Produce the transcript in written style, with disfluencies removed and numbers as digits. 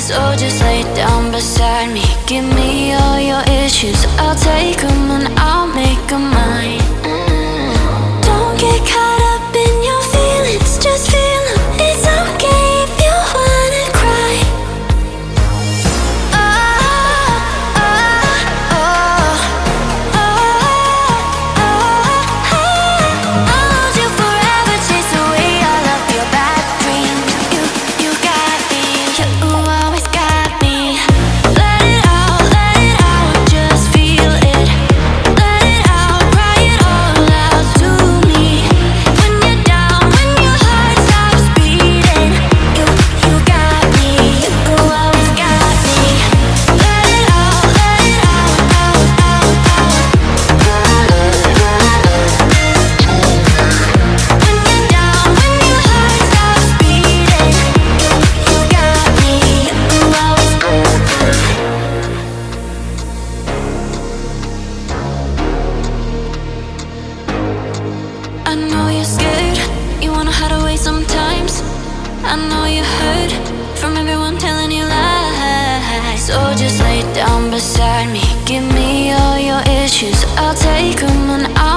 So just lay down beside me, give me all your issues. I'll take them and I'll make them mine. Don't get caught up in your feelings, just feel them. It's okay if you wanna cry. I'll hold you forever, chase away all of your bad dreams. You got me, you always got me. Let it out, just feel it. Let it out, cry it all out to me. When you're down, when your heart stops beating, you got me, you always got me. Let it out, out. When you're down, when your heart stops beating, you got me, you always got me. I know you're scared, you wanna hide away sometimes. I know you hurt from everyone telling you lies. So just lay down beside me, give me all your issues. I'll take them and I'll